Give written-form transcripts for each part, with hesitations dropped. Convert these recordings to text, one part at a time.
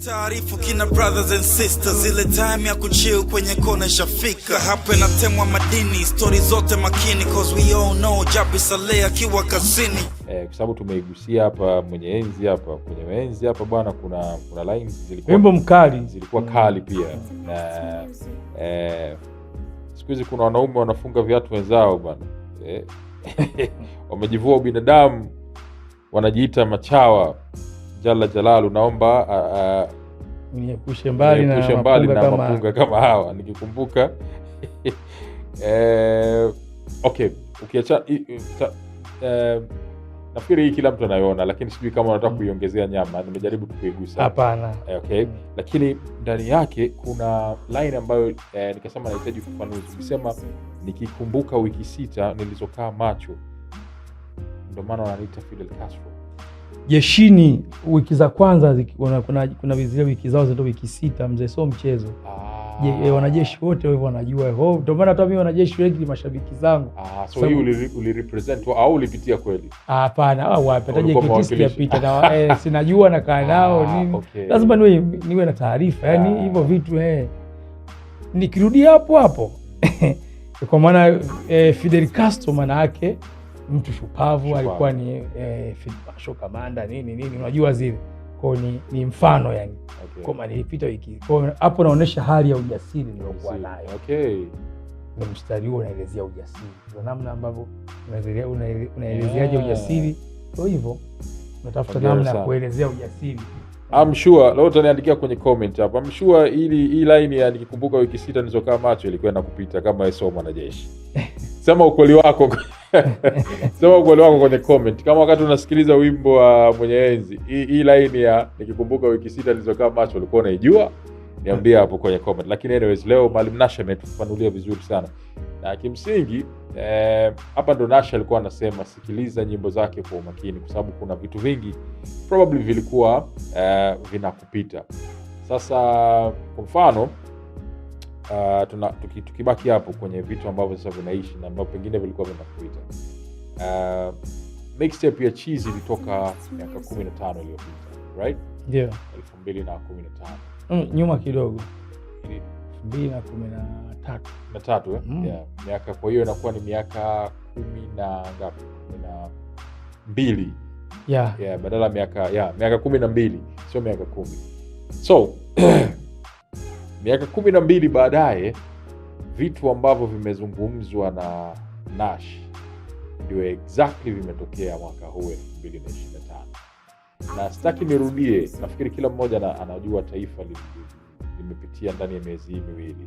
Taarifu kina brothers and sisters, ile time ya kuchill kwenye kona shafika. Hapa inatemwa madini, story zote makini, cause we all know Jabi Saleh akiwa kazini. Kwa sababu tumeigusia hapa kwenye enzi hapa bwana, kuna lines zilikuwa wimbo mkali, zilikuwa kali pia. Na siku hizi kuna wanaume wanafunga viatu wenzao bwana. Wamejivua ubinadamu, wanajiita machawa. Jalla Jalalu, naomba niepushe mbali na mapunga kama hawa nikikumbuka. Okay, ukiacha nafikiri hii kila mtu anaiona, lakini sijui kama unataka kuiongezea nyama. Nimejaribu kuigusa. Hapana. Okay. Lakini ndani yake kuna line ambayo nikasema nahitaji ufafanuzi. Ukisema nikikumbuka wiki 6 nilizokaa macho, ndio maana wananiita Fidel Castro. Jeshini wiki za kwanza kuna zile wiki zao zinaitwa wiki 6, mzee, sio mchezo. Wanajeshi wote wao wanajua. Ndio maana hata mimi wanajeshi wengi mashabiki zangu. So hii ulirepresent au ulipitia kweli? Hapana, wapataje kitisi yapita na sinajua na kaa nao nini. Okay. Lazima niwe na taarifa. Yaani hivyo vitu nikirudia hapo. Kwa maana Fidel Castro maana yake mtu shupavu. Alikuwa ni Fidel Commander nini unajua zile. Kwa ni mfano yani. Okay. Kama nilipita wiki. Kwa hapo naonesha hali ya ujasiri niliokuwa nayo. Okay. Ni mstari huo unaelezea ujasiri. Ndio namna ambavyo unaelezeaje ujasiri. Ndio hivyo. Unatafuta namna ya kuelezea ujasiri. I'm sure leo utaniandikia kwenye comment hapa. I'm sure hii line ya nikikumbuka wiki 6 nilizokaa macho ilikuwa inakupita kama wewe mwanajeshi. Sema ukweli wako. Sema ukweli wako kwenye comment. Kama wakati unasikiliza wimbo wa Mwenye Enzi, hii line ya nikikumbuka wiki 6 nilizokaa macho ulikuwa unaijua? Niambie hapo kwenye comment. Lakini anyways, leo Mwalimu Nasha ametufanulia vizuri sana. Na kimsingi hapa ndo Nasha alikuwa anasema sikiliza nyimbo zake kwa umakini, kwa sababu kuna vitu vingi probably vilikuwa vinakupita. Sasa kwa mfano tukibaki hapo kwenye vitu ambavyo sasa vinaishi na ambavyo pengine vilikuwa vinakupita. Mixtape ya Cheesy ilitoka miaka 15 iliyopita, right? Ndio. 2015. Nyuma kidogo. 2013. Yeah. Miaka, kwa hiyo inakuwa ni miaka 10 na ngapi? 12. Yeah, badala miaka 12, sio miaka 10. So miaka 12 baadaye vitu ambavyo vimezungumzwa na Nash ndio exactly vimetokea mwaka huu 2025. Na sitaki nirudie, nafikiri kila mmoja anajua taifa limepitia ndani ya miezi hii miwili.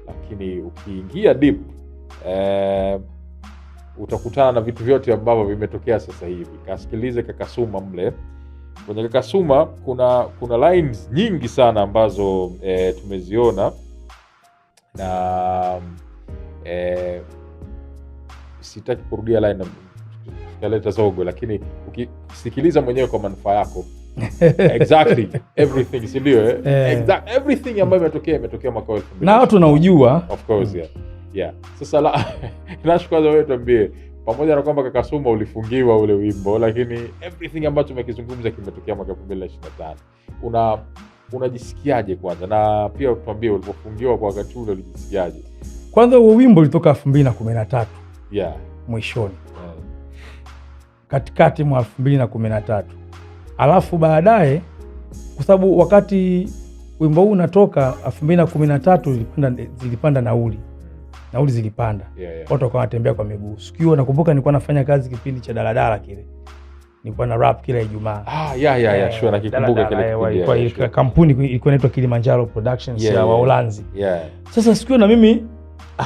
Lakini ukiingia deep utakutana na vitu vyote ambavyo vimetokea sasa hivi. Kasikilize Kakasuma mle. Kwenye Kakasuma kuna lines nyingi sana ambazo tumeziona na sitaki kurudia line kaleta zogo, lakini ukisikiliza mwenyewe kwa manufaa yako exactly everything, si ndio? Exactly everything ambayo imetokea mwaka 2000 na watu wanaujua, of course. Yeah. Sasa nashukuru wewe, tuambie, pamoja na kwamba Kakasuma ulifungiwa ule wimbo, lakini everything ambacho tumekizungumza kimetokea mwaka 2025. Unajisikiaje kwanza? Na pia tuambie ulipofungiwa kwa wakati ule ulijisikiaje? Kwanza huo wimbo ulitoka 2013. Yeah. Mwishoni. Katikati mwa 2013. Alafu baadaye, kwa sababu wakati wimbo huu unatoka 2013 zilipanda nauli. Nauli zilipanda. Yeah. Watu wakawa wanatembea kwa miguu. Sikio nakumbuka nilikuwa nafanya kazi kipindi cha daladala kile. Nilikuwa na rap kila Ijumaa. Sure, nakikumbuka kile kipindi. Kampuni ilikuwa inaitwa Kilimanjaro Productions ya Uholanzi. Yeah. Sasa sikio na mimi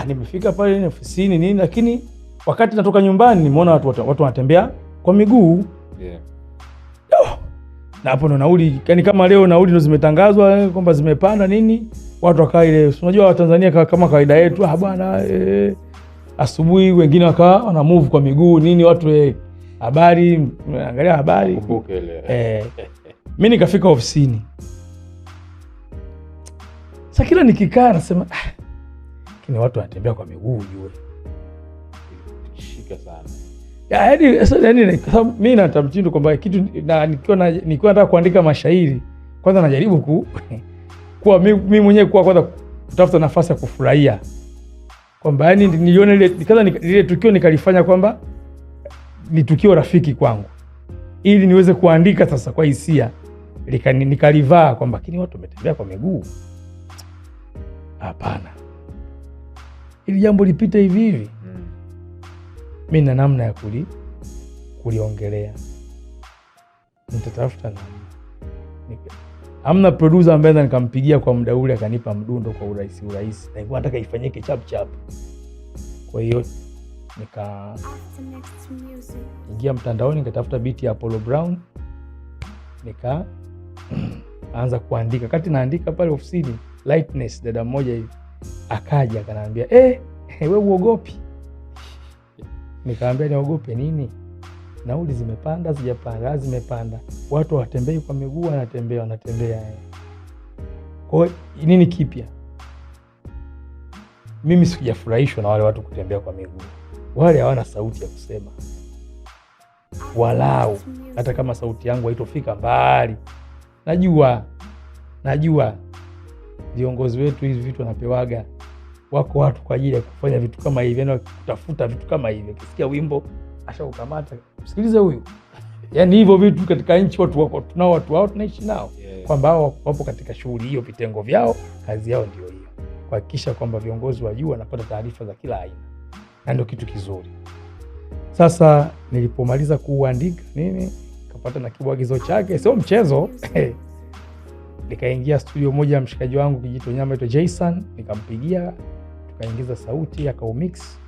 nimefika pale ofisini nini, lakini wakati natoka nyumbani nimeona watu wanatembea kwa miguu. Yeah. Na hapo ndo nauli, yani kama leo nauli ndo zimetangazwa kwamba zimepanda nini, watu wakaa ile, unajua Watanzania kama kawaida yetu, bwana asubuhi wengine wakawa wana move kwa miguu nini, watu habari, angalia habari. Kumbuka ile. Mimi nikafika ofisini. Sasa kila nikikaa nasema kini watu wanatembea kwa miguu ujue. Shika sana. Yaani mimi natamtindo kwamba kitu nikiwa nataka kuandika mashairi kwanza najaribu kuwa mimi mwenyewe kwanza kutafuta nafasi ya kufurahia kwamba yani niliona ile tukio nikalifanya kwamba ni tukio rafiki kwangu, ili niweze kuandika sasa kwa hisia, nikalivaa kwamba lakini watu wametembea kwa miguu. Hapana, ili jambo lipite hivi hivi, mimi na namna ya kuliongelea, nitatafuta namna. Hamna producer ambaye nikampigia kwa muda ule akanipa mdundo kwa urahisi, na hivyo nataka ifanyike chap chap. Kwa hiyo ingia mtandaoni, nikatafuta beat ya Apollo Brown, anza kuandika. Kati naandika pale ofisini, Lightness dada mmoja hivi akaja akaniambia wewe uogopi? Nikamwambia niogope nini? Nauli zimepanda, sijapanda? Zimepanda. Watu watembei kwa miguu, wanatembea. Kwa nini kipya? Mimi sikujafurahishwa na wale watu kutembea kwa miguu. Wale hawana sauti ya kusema, walau hata kama sauti yangu haitofika mbali. Najua viongozi wetu hizi vitu wanapewaga, wako watu kwa ajili ya kufanya vitu kama hivi, yani kutafuta vitu kama hivi. Ukisikia wimbo ashaukamata, msikilize huyu. Yani hivyo vitu katika nchi watu wako, tunao watu wao tunaishi nao, kwamba hao wapo katika shughuli hiyo, vitengo vyao, kazi yao ndio hiyo, kuhakikisha kwamba viongozi wa juu wanapata taarifa za kila aina, na ndio kitu kizuri. Sasa nilipomaliza kuandika nini, kapata na kibwagizo chake, sio mchezo. Nikaingia studio moja ya mshikaji wangu Kijitonyama ito Jason, nikampigia, tukaingiza sauti, akaumix,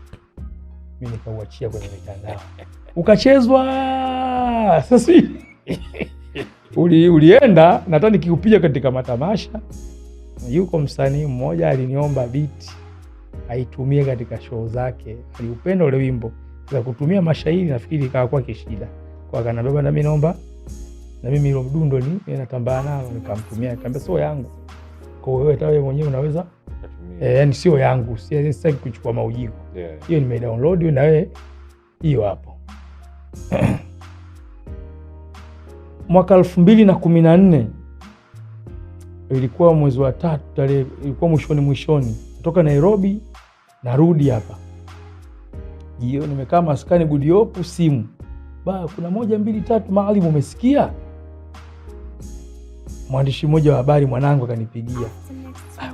mimi nikauachia kwenye mitandao, ukachezwa. Sasa ulienda, nataka nikiupiga katika matamasha. Yuko msanii mmoja aliniomba beat aitumie katika show zake, aliupenda ule wimbo, za kutumia mashairi nafikiri ikawa kwa kishida, kwa kanambia bwana, mimi naomba na mimi hilo mdundo natambaa nalo. Nikamtumia, nikamwambia sio yangu, kwa hiyo hata wewe mwenyewe unaweza yani sio yangu, sitaki kuchukua maujiko hiyo, nimedownload na wewe hiyo hapo. Mwaka 2014 ilikuwa mwezi wa 3 tarehe, ilikuwa mwishoni kutoka Nairobi narudi hapa, hiyo nimekaa maskani Budiopu, simu kuna 1 2 3 Maalim, umesikia? Mwandishi mmoja wa habari mwanangu akanipigia,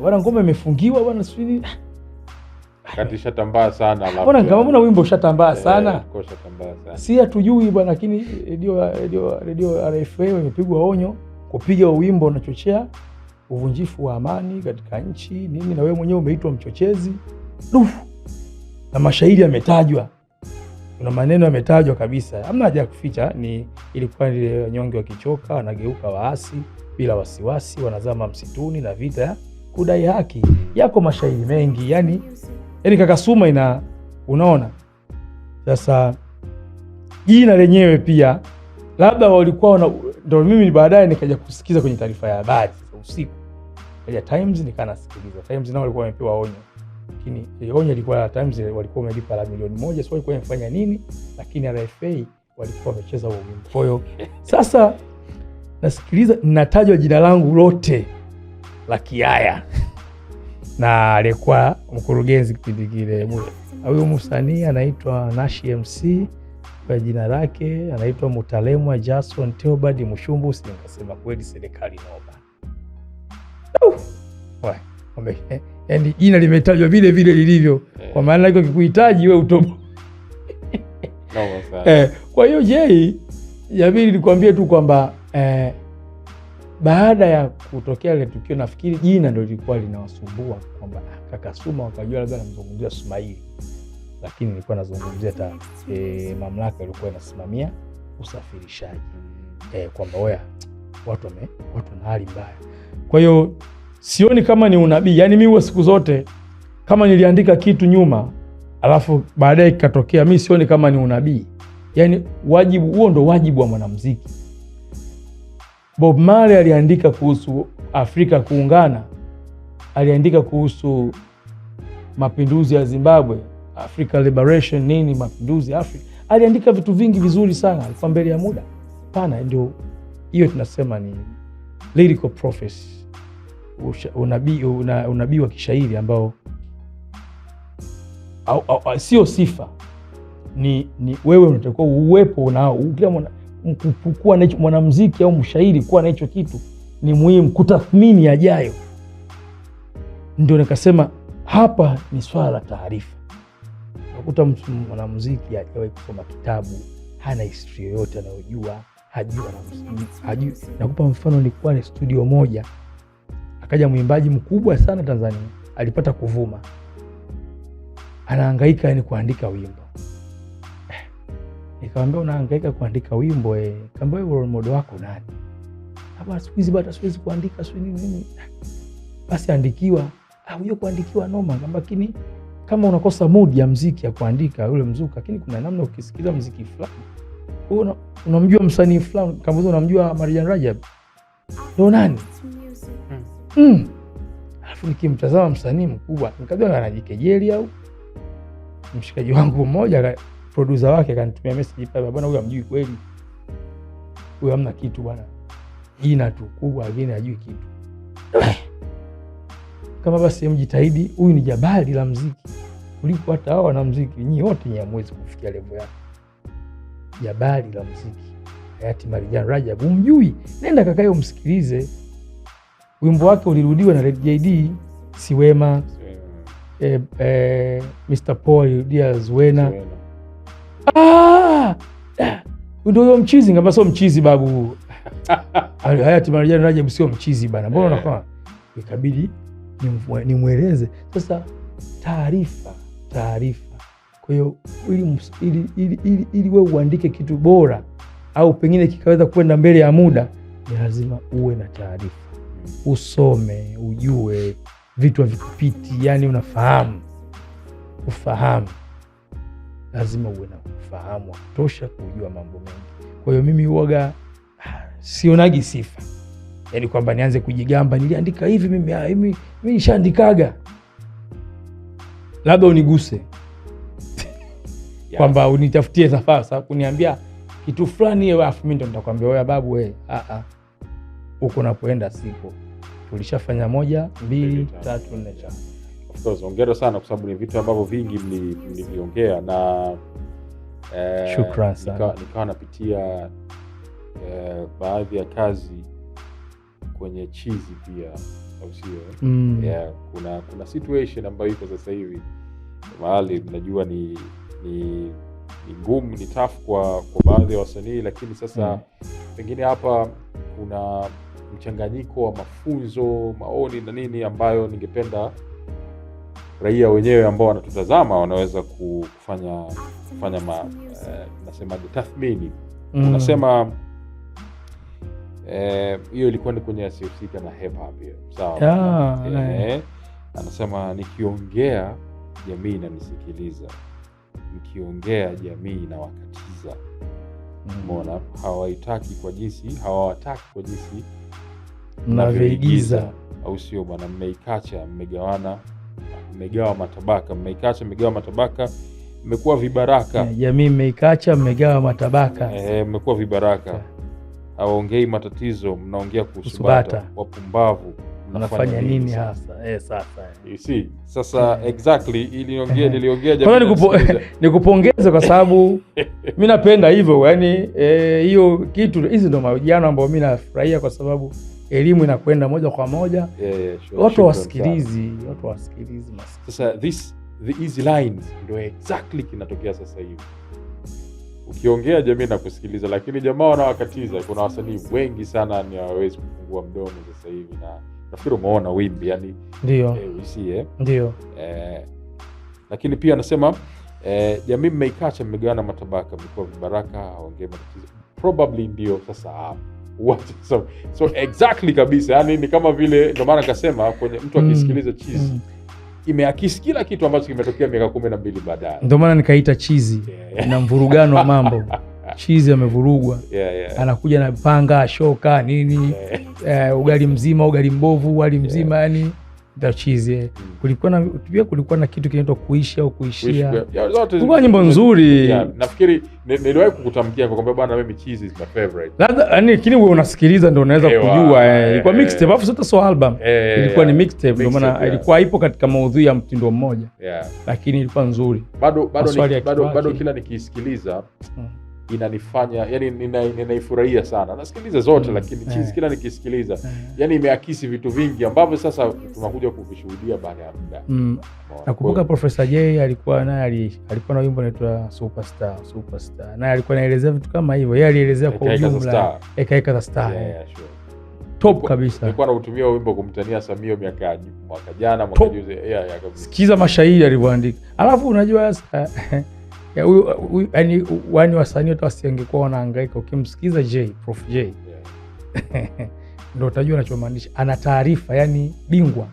bwana ngoma imefungiwa bwana, sisi kati shatambaa sana, bwana kama wimbo ushatambaa sana, si hatujui bwana, lakini radio RFA imepigwa onyo kupiga wimbo unachochea uvunjifu wa amani katika nchi nini, na wewe mwenyewe umeitwa mchochezi. Na mashairi yametajwa, kuna maneno yametajwa kabisa, hamna haja ya kuficha. Ilikuwa ile nyonge wakichoka wanageuka waasi, bila wasiwasi wanazama msituni, na vita ya kudai haki. Yako mashairi mengi, yani kakasuma unaona. Sasa jina lenyewe pia labda walikuwa ndio mimi baadaye nikaja kusikiza kwenye taarifa ya habari usiku ya Times, nikanasikiliza Times nao walikuwa wamepewa onyo, lakini onyo ilikuwa Times walikuwa wamelipa la milioni 1, sio walikuwa wamefanya nini, lakini RFA walikuwa wamecheza huo wimbo. Kwa hiyo sasa nasikiliza, ninatajwa jina langu lote la Kiaya na alikuwa mkurugenzi kipindi kile. Huyo msanii anaitwa Nashi MC, kwa jina lake anaitwa Mutalemwa Jason Theobald Mushumbu. Nikasema kweli serikali naomba. Yani jina limetajwa vile vile lilivyo, kwa maana iko kikuhitaji wewe utobo. Kwa hiyo Jabiri nikwambie tu kwamba baada ya kutokea ile tukio, nafikiri jina ndio lilikuwa linawasumbua, kwamba kaka Suma wakajua labda namzungumzia Sumaili, lakini nilikuwa nazungumzia mamlaka ilikuwa inasimamia usafirishaji, kwamba watu na hali mbaya. Kwa hiyo sioni kama ni unabii, yani mimi siku zote kama niliandika kitu nyuma alafu baadaye kikatokea, mimi sioni kama ni unabii. Yani wajibu huo ndo wajibu wa mwanamuziki. Bob Marley aliandika kuhusu Afrika kuungana, aliandika kuhusu mapinduzi ya Zimbabwe, Africa Liberation nini, mapinduzi Afrika, aliandika vitu vingi vizuri sana, alikuwa mbele ya muda pana. Ndio hiyo tunasema lyrical prophecy, unabii wa kishairi ambao sio sifa, ni wewe unatakiwa uwepo nao. Kila kuwa na mwanamuziki au mshairi kuwa na hicho kitu ni muhimu, kutathmini yajayo. Ndio nikasema hapa ni swala la taarifa. Unakuta mtu mwanamuziki hajawahi kusoma kitabu, hana historia yoyote anayojua, hajui. Nakupa mfano, nilikuwa ni studio moja, akaja mwimbaji mkubwa sana Tanzania, alipata kuvuma, anahangaika kuandika wimbo. Nikamwambia, unahangaika kuandika wimbo kaambia, wewe role model wako nani? Hapa siku hizi bado siwezi kuandika sio nini. Basi andikiwa. Huyo kuandikiwa noma, lakini kama unakosa mood ya muziki ya kuandika ule mzuka, lakini kuna namna ukisikiza muziki fulani, unamjua msanii fulani, kama unamjua Marjan Rajab, ndio nani? Alafu nikimtazama msanii mkubwa, nikajua anajikejeli au mshikaji wangu mmoja producer wake akanitumia message pale, bwana huyu amjui kweli. Huyu hamna kitu bwana. Jina tu kubwa lakini hajui kitu. Kama basi mjitahidi, huyu ni jabali la muziki. Kuliko hata hao wana muziki nyinyi wote ni hamwezi kufikia level yake. Jabali la muziki. Hayati Marjan Rajab, umjui? Nenda kakae umsikilize. Wimbo wake ulirudiwa na Red JD, Siwema. Mr. Paul Dia Zuena. Ndio huyo mchizi, ngamba sio mchizi babu. Hayati Marjan Rajab sio mchizi bana. Mbona unakuwa? Ikabidi nimweleze. Sasa taarifa. Kwa hiyo ili wewe uandike kitu bora au pengine kikaweza kwenda mbele ya muda, ni lazima uwe na taarifa. Usome, ujue vitu havikupiti, yani unafahamu. Lazima uwe na ufahamu wa kutosha kujua mambo mengi. Kwa hiyo mimi huaga sionagi sifa, yani kwamba nianze kujigamba niliandika hivi mimi nishaandikaga. Labda uniguse kwamba unitafutie safari kuniambia kitu fulani, alafu mimi ndo nitakwambia wewe babu, wewe huko unapoenda siko, tulishafanya 1 2 3 4 5. Of course, hongera sana kwa sababu ni vitu ambavyo vingi mliviongea na shukrani sana. Nikawa napitia baadhi ya kazi kwenye chizi pia, au sio? Kuna situation ambayo iko sasa hivi mahali najua ni ngumu, ni tough kwa baadhi ya wasanii, lakini sasa pengine hapa kuna mchanganyiko wa mafunzo, maoni na nini ambayo ningependa raia wenyewe ambao wanatutazama wanaweza kufanya nasema tathmini. Unasema hiyo ilikuwa ni kwenye asihusika na hip hop hiyo. Sawa. Anasema nikiongea jamii inanisikiliza, nikiongea jamii inawakatiza. Mbona hawawataki kwa jinsi mnavyoigiza, au sio bwana? Mmeikacha, mmegawa matabaka, mmekuwa vibaraka. Jamii mmeikacha, mmegawa matabaka. Mmekuwa vibaraka. Hawaongei matatizo, mnaongea kusubata. Wapumbavu, mnafanya nini hasa? Sasa you see, sasa exactly niliongea jamii. Nikupongeze kwa sababu mimi napenda hivyo, yani hiyo kitu, hizi ndo mahojiano ambayo mimi nafurahia kwa sababu elimu inakwenda moja kwa moja. Watu wasikilizi. Sasa the easy lines ndio exactly kinatokea sasa hivi. Ukiongea jamii na kusikiliza, lakini jamaa wanawakatiza. Kuna wasanii wengi sana ni hawawezi kufungua mdomo sasa hivi, na nafikiri umeona wimbi, yani ndio ndio. Lakini pia anasema jamii mmeikacha, mmegawana matabaka, mmekuwa vibaraka, haongei matatizo. Probably ndio sasa what so exactly kabisa, yani ni kama vile, ndio maana akasema kwenye mtu akisikiliza chizi imeakisi kila kitu ambacho kimetokea miaka 12 baadaye. Ndio maana nikaita chizi na mvurugano wa mambo. Chizi amevurugwa. Anakuja na panga, shoka, nini, ugali mzima, ugali mbovu, wali mzima, yani Chizi. Kulikuwa na kitu kinaitwa kuishi au kuishia. Kulikuwa nyimbo nzuri. Nafikiri niliwahi kukutamkia kwa kwamba bwana mimi Chizi is my favorite. Lakini wewe unasikiliza ndio unaweza kujua. Ilikuwa mixtape alafu sasa sio album. Ilikuwa ni mixtape ndio maana ilikuwa ipo katika maudhui ya mtindo mmoja. Lakini ilikuwa nzuri. Bado kila nikisikiliza inanifanya yani ninaifurahia sana. Nasikiliza zote lakini Chizi kila nikisikiliza yani imeakisi vitu vingi ambavyo sasa tunakuja kuvishuhudia baada ya muda. Nakumbuka Professor J alikuwa na wimbo unaitwa Superstar. Naye alikuwa anaelezea vitu kama hivyo. Yeye alielezea kwa ujumla Eka the Star. Sure. Top kabisa. Nilikuwa nautumia wimbo kumtania Samio mwaka jana mwaka juzi. Sikiza mashairi alivyoandika. Alafu unajua yani wani wasanii wote wasingekuwa wanahangaika ukimsikiza Prof J. Ndio utajua anachomaanisha. Ana taarifa yani bingwa.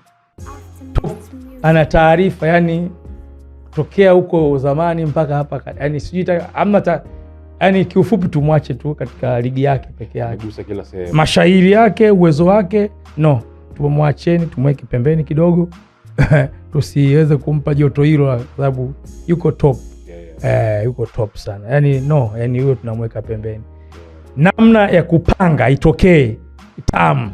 Ana taarifa yani tokea huko zamani mpaka hapa yani sijui amna yani kiufupi tumwache tu katika ligi yake peke yake. Amegusa kila sehemu. Mashairi yake, uwezo wake, tumwacheni, tumweke pembeni kidogo. Tusiweze kumpa joto hilo kwa sababu yuko top. Yuko top sana. Yani huyo tunamweka pembeni. Namna ya kupanga itokee tamu.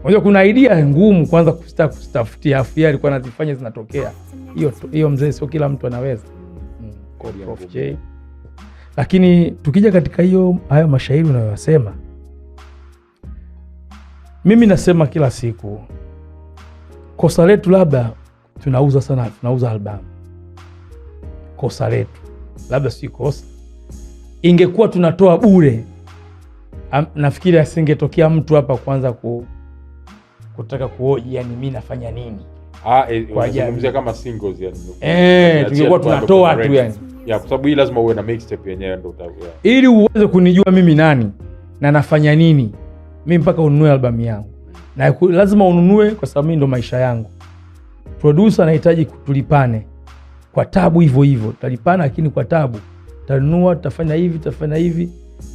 Unajua kuna idea ngumu kwanza kutafutia afya alikuwa anazifanya zinatokea. Hiyo mzee sio kila mtu anaweza. Prof J. Lakini tukija katika hayo mashairi unayosema, mimi nasema kila siku kosa letu labda tunauza albamu. Kosa letu labda si kosa, ingekuwa tunatoa bure, nafikiri asingetokea mtu hapa kwanza kutaka kuoji yani mimi nafanya nini. Unazungumzia kama singles yani. Tungekuwa tunatoa tu yani. Kwa sababu hii lazima uwe na mixtape yenyewe ndio ili uweze kunijua mimi nani na nafanya nini. Mimi mpaka ununue albamu yangu. Na lazima ununue kwa sababu mimi ndo maisha yangu. Producer anahitaji tulipane. Kwa tabu hivyo tutalipana, lakini kwa tabu tutanunua, tutafanya hivi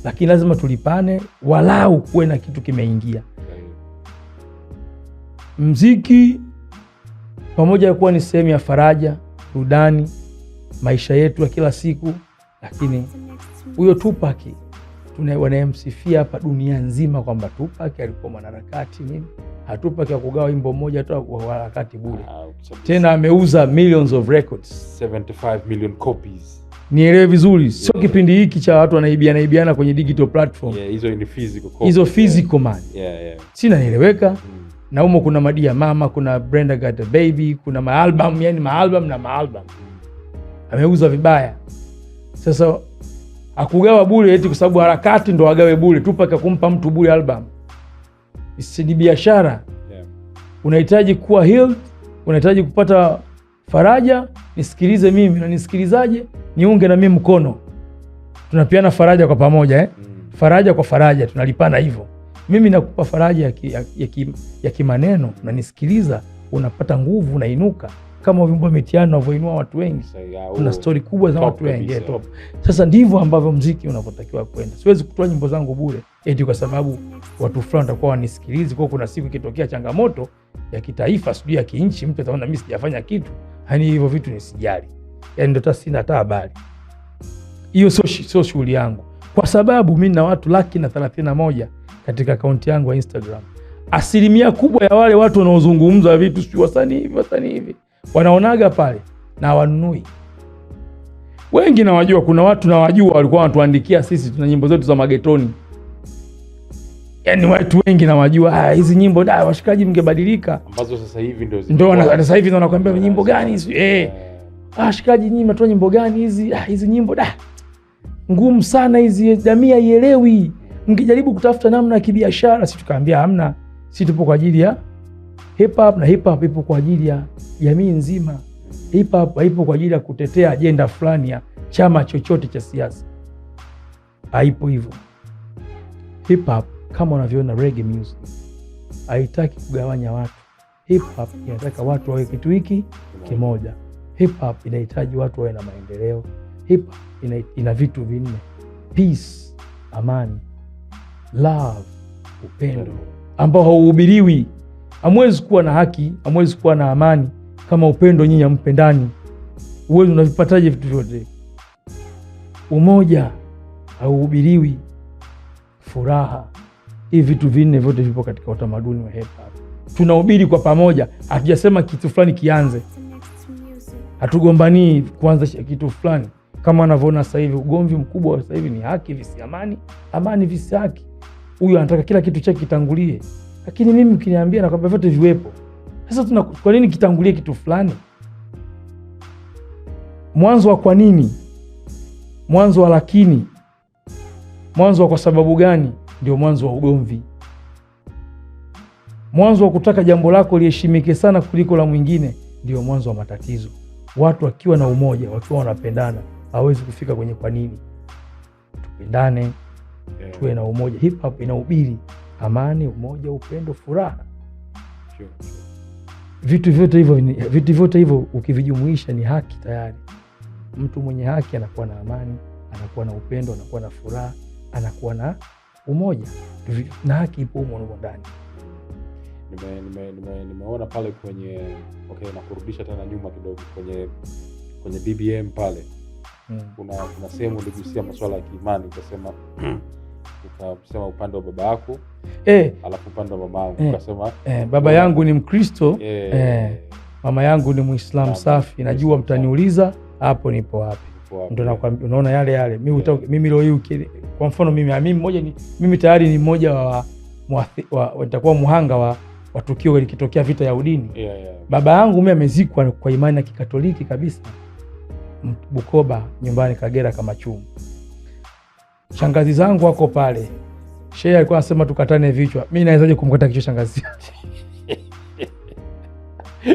lakini lazima tulipane, walau kuwe na kitu kimeingia. Mziki pamoja kuwa ni sehemu ya faraja, burudani, maisha yetu ya kila siku, lakini huyo Tupac wanayemsifia hapa dunia nzima kwamba Tupac alikuwa mwanaharakati nini, Tupac ya kugawa wimbo mmoja tu wa harakati bure. Tena ameuza millions of records, 75 million copies. Nielewe vizuri, sio kipindi hiki cha watu wanaibiana kwenye digital platform. Hizo ni physical copies. Hizo physical man. Sina nieleweka. Na humo kuna Madia Mama, kuna Brenda Got a Baby, kuna maalbum, yani maalbum. Ameuza vibaya. Sasa akugawa bure eti kwa sababu harakati ndo agawe bure. Tupac kumpa mtu bure album. Ni biashara. Unahitaji kuwa healed, unahitaji kupata faraja, nisikilize mimi na nisikilizaje, niunge na mimi mkono. Tunapiana faraja kwa pamoja Faraja kwa faraja tunalipana hivyo. Mimi nakupa faraja ya kimaneno na nisikiliza, unapata nguvu, unainuka kama wimbo mitiano unavyoinua watu wengi. Kuna story kubwa za watu wengi top. Sasa ndivyo ambavyo muziki unavyotakiwa kwenda. Siwezi kutoa nyimbo zangu bure eti kwa sababu watu fulani watakuwa wanisikilize. Kwa kuna siku ikitokea changamoto ya kitaifa, sijui ya kinchi, mtu ataona mimi sijafanya kitu. Hani hivyo vitu nisijali. Yani ndio sina hata habari. Hiyo sio shughuli yangu. Kwa sababu mimi na watu 131 katika akaunti yangu ya Instagram. Asilimia kubwa ya wale watu wanaozungumza vitu sio wasanii hivi wanaonaga pale na wanunui. Wengi nawajua, kuna watu nawajua walikuwa wanatuandikia sisi tuna nyimbo zetu za magetoni. Yaani watu wengi nawajua, hizi nyimbo washikaji mngebadilika. Ambazo sasa hivi ndio sasa hivi wanakuambia nyimbo gani hizi? Shikaji nyinyi mnatoa nyimbo gani hizi? Hizi nyimbo ngumu sana hizi, jamii haielewi. Mkijaribu kutafuta namna ya kibiashara, sisi tukaambia hamna. Sisi tupo kwa ajili ya hip hop na hip hop ipo kwa ajili ya jamii nzima. Hip hop haipo kwa ajili ya kutetea ajenda fulani ya chama chochote cha siasa. Haipo hivyo. Hip hop kama unavyoona reggae music haitaki kugawanya watu. Hip hop inataka watu wawe kitu hiki kimoja. Hip hop inahitaji watu wawe na maendeleo. Hip hop ina vitu vinne: peace, amani, love, upendo, ambao hauhubiriwi. Hamwezi kuwa na haki, hamwezi kuwa na amani kama upendo nyinyi hampendani. Uwezo unavipataje vitu vyote? Umoja hauhubiriwi, furaha. Hivi vitu vinne vyote vipo katika utamaduni wa hip hop. Tunahubiri kwa pamoja, hatujasema kitu fulani kianze. Hatugombanii kuanza kitu fulani. Kama wanavyoona sasa hivi, ugomvi mkubwa sasa hivi ni haki visi amani, amani visi haki. Huyu anataka kila kitu chake kitangulie. Lakini mimi ukiniambia na kwamba vyote viwepo, sasa kwa nini kitangulie kitu fulani? Mwanzo wa kwa nini? Mwanzo wa lakini? Mwanzo wa kwa sababu gani? Ndio mwanzo wa ugomvi. Mwanzo wa kutaka jambo lako liheshimike sana kuliko la mwingine ndio mwanzo wa matatizo. Watu wakiwa na umoja, wakiwa wanapendana, hawezi kufika kwenye kwa nini. Tupendane, tuwe na umoja. Hip hop inahubiri amani, umoja, upendo, furaha. Vitu vyote hivyo ukivijumuisha ni haki tayari. Mtu mwenye haki anakuwa na amani, anakuwa na upendo, anakuwa na furaha, anakuwa na umoja, na haki ipo humo ndani. Nimeona pale kwenye na kurudisha tena nyuma kidogo kwenye BBM pale. Kuna sehemu uligusia masuala ya kiimani, ukasema upande wa baba yako alafu upande wa mama yangu ukasema baba yangu ni Mkristo, mama yangu ni Muislamu safi. Najua mtaniuliza hapo nipo wapi. Ndio nakwambia, unaona yale mimi leo hii kwa mfano mimi tayari ni mmoja wa nitakuwa muhanga wa tukio likitokea vita ya udini. Baba yangu mimi amezikwa kwa imani ya Kikatoliki kabisa Bukoba, nyumbani Kagera kama chumu. Shangazi zangu wako pale. Shehe alikuwa anasema tukatane vichwa. Mimi nawezaje kumkata kichwa shangazi?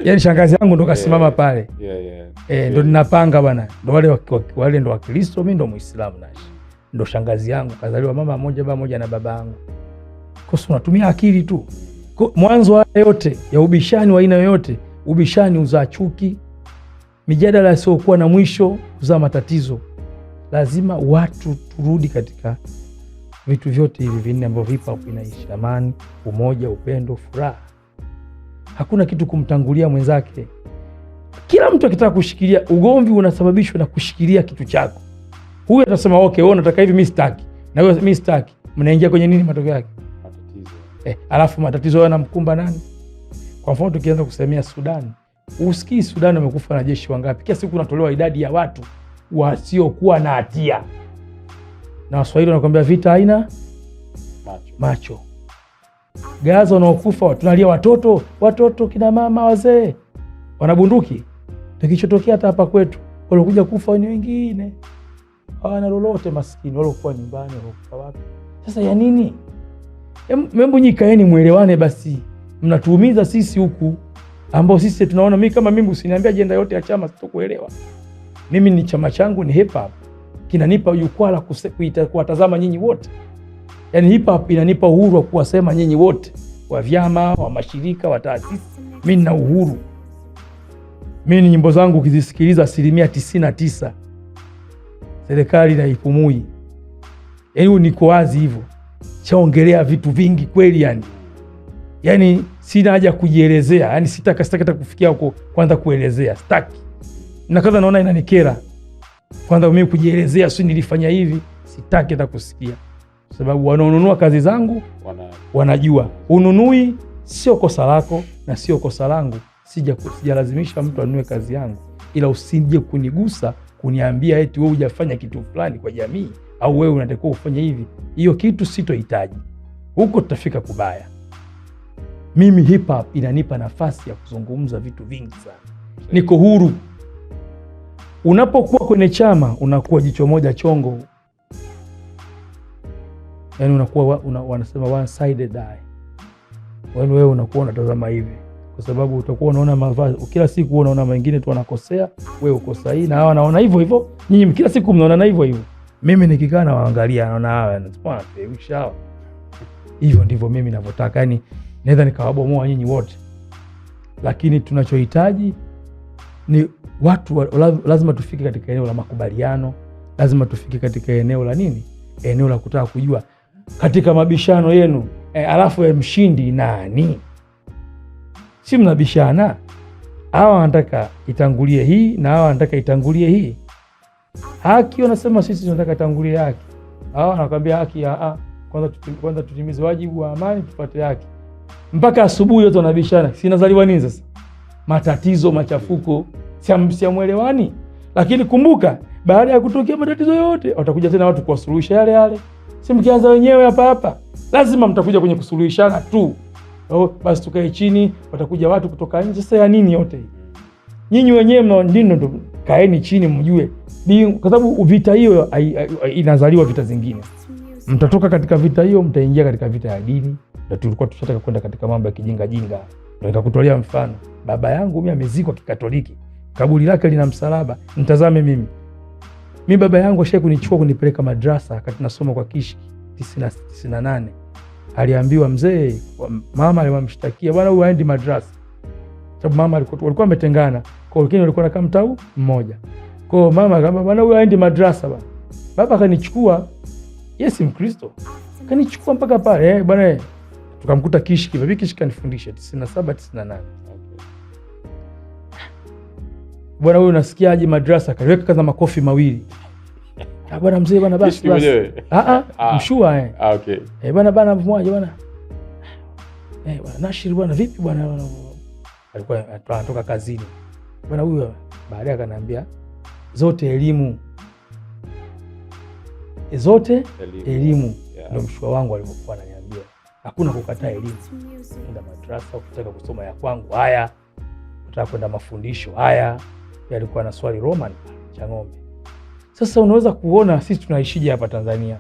Yaani shangazi yangu ndo kasimama pale. Ndo ninapanga bwana. Ndo wale ndo Wakristo, mimi ndo Muislamu nashi. Ndo shangazi yangu kazaliwa mama moja baba moja na baba yangu. Kwa sababu unatumia akili tu. Mwanzo wa yote ya ubishani wa aina yoyote, ubishani uzaa chuki, mijadala isiyokuwa na mwisho uzaa matatizo. Lazima watu turudi katika vitu vyote hivi vinne ambavyo hip hop inaishi: amani, umoja, upendo, furaha. Hakuna kitu kumtangulia mwenzake. Kila mtu akitaka kushikilia, ugomvi unasababishwa na kushikilia kitu chako. Huyu atasema okay, wewe unataka hivi, mimi sitaki, na wewe mimi sitaki. Mnaingia kwenye nini matokeo yake? Matatizo. Alafu matatizo yanamkumba nani? Kwa mfano tukianza kusemea Sudan, usikii Sudan wamekufa na jeshi wangapi? Kila siku unatolewa idadi ya watu wasiokuwa na hatia. Na Waswahili wanakuambia vita haina macho. Gaza wanaokufa tunalia watoto, kina mama, wazee, wanabunduki. Tukichotokea hata hapa kwetu, walikuja kufa ni wengine. Hawana lolote, maskini walikuwa nyumbani, walikuwa wapi? Sasa ya nini? Membo nyikaeni muelewane basi. Mnatuumiza sisi huku ambao sisi tunaona, mimi usiniambia ajenda yote ya chama sitokuelewa. Mimi ni chama changu ni hip hop. Kinanipa jukwaa la kuwatazama nyinyi wote. Yaani hip hop inanipa uhuru wa kuwasema nyinyi wote, wa vyama, wa mashirika, wa taasisi. Mimi nina uhuru. Mimi nyimbo zangu ukizisikiliza 99% serikali haipumui. Yaani niko wazi hivyo. Chaongelea vitu vingi kweli yani. Yaani sina haja kujielezea. Yaani sitaka kufikia huko kwanza kuelezea. Sitaki. Na kaza naona inanikera. Kwanza mimi kujielezea, si nilifanya hivi, sitaki hata kusikia. Kwa sababu wanaonunua kazi zangu wanajua. Ununui sio kosa lako na sio kosa langu. Sijalazimisha mtu anunue kazi yangu. Ila usije kunigusa, kuniambia eti wewe hujafanya kitu fulani kwa jamii au wewe unatakiwa ufanye hivi. Hiyo kitu sitohitaji. Huko tutafika kubaya. Mimi hip hop inanipa nafasi ya kuzungumza vitu vingi sana. Niko huru. Unapokuwa kwenye chama unakuwa jicho moja chongo. Yaani unakuwa wanasema one sided eye. Wewe unakuwa unatazama hivi kwa sababu utakuwa unaona mavazi kila siku, unaona wengine tu wanakosea, wewe uko sahihi na hawa wanaona hivyo hivyo. Nyinyi kila siku mnaona hivyo hivyo. Mimi nikikaa na waangalia naona hawa wanasema ushawa. Hivyo ndivyo mimi ninavyotaka. Yaani naweza nikawabomoa nyinyi wote. Lakini tunachohitaji ni watu lazima tufike katika eneo la makubaliano, lazima tufike katika eneo la nini? Eneo la kutaka kujua katika mabishano yenu, alafu ya mshindi nani? si mnabishana, hawa wanataka itangulie hii na hawa wanataka itangulie hii. Haki wanasema sisi tunataka itangulie haki, hawa wanakuambia haki kwanza tutimize wajibu wa amani, tupate haki. Mpaka asubuhi yote wanabishana. Sinazaliwa nini sasa? Matatizo, machafuko, siamwelewani. Lakini kumbuka, baada ya kutokea matatizo yote watakuja tena watu kuwasuluhisha yale yale. Si mkianza wenyewe hapa lazima mtakuja kwenye kusuluhishana tu. Basi tukae chini, watakuja watu kutoka nje. Sasa ya nini yote hii? Nyinyi wenyewe ndo kaeni chini mjue. Kwa sababu vita hiyo inazaliwa vita zingine. Mtatoka katika vita hiyo, mtaingia katika vita ya dini. Ndio tulikuwa tushataka kwenda katika mambo ya kijinga jinga. Ndio nikakutolea mfano. Baba yangu mimi amezikwa Kikatoliki. Kaburi lake lina msalaba. Mtazame mimi. Mimi baba yangu ashaye kunichukua kunipeleka madrasa wakati nasoma kwa Kishki 98. Aliambiwa mzee, mama alimshtakia bwana huyu aendi madrasa. Sababu mama walikuwa wametengana. Kwa hiyo walikuwa nakaa mtau mmoja. Kwa hiyo mama akamwambia bwana huyu aendi madrasa bwana. Baba akanichukua, yes Mkristo. Akanichukua mpaka pale bwana tukamkuta Kishki. Bibi Kishki kanifundisha 97 98. Bwana huyu nasikiaje madrasa? Kaliweka kaza makofi mawili. Bwana mzee bwana basi. Mshua okay. Bwana mmoja bwana. Bwana Nashir bwana vipi bwana? Alikuwa anatoka kazini. Bwana huyu baadaye akaniambia zote elimu. Zote elimu. Ndio mshua wangu alivyokuwa ananiambia. Hakuna kukataa elimu. Nenda madrasa ukitaka kusoma ya kwangu haya. Ukitaka kwenda mafundisho haya. Alikuwa na swali Roman Chang'ombe. Sasa unaweza kuona sisi tunaishije hapa Tanzania.